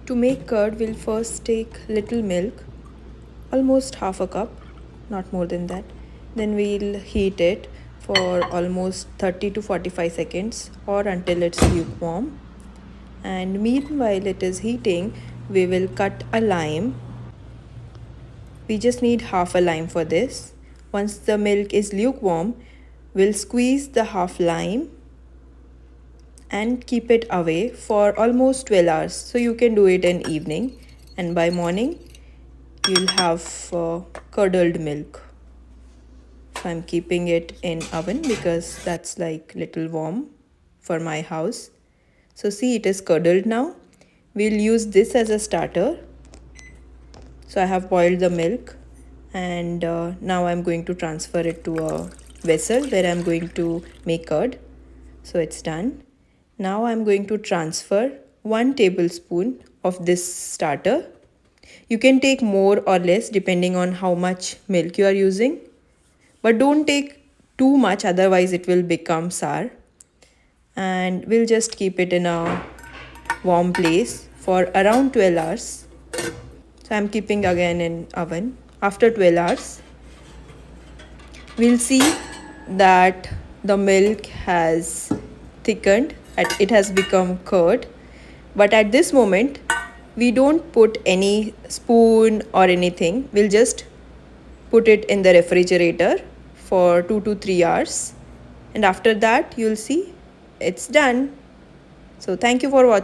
To make curd, we'll first take little milk, almost half a cup, not more than that. Then we'll heat it for almost 30 to 45 seconds or until it's lukewarm. And meanwhile it is heating, we will cut a lime. We just need half a lime for this. Once the milk is lukewarm, we'll squeeze the half lime and keep it away for almost 12 hours. So you can do it in evening, and by morning you'll have curdled milk. So I'm keeping it in oven because that's like little warm for my house. So see, it is curdled now. We'll use this as a starter. So I have boiled the milk, and now I'm going to transfer it to a vessel where I'm going to make curd. So it's done. Now I'm going to transfer 1 tablespoon of this starter. You can take more or less depending on how much milk you are using, but don't take too much, otherwise it will become sour. And we'll just keep it in a warm place for around 12 hours. So I'm keeping again in oven. After 12 hours, we'll see that the milk has thickened, it has become curd. But at this moment, we don't put any spoon or anything. We'll just put it in the refrigerator for 2 to 3 hours. And after that, you'll see it's done. So thank you for watching.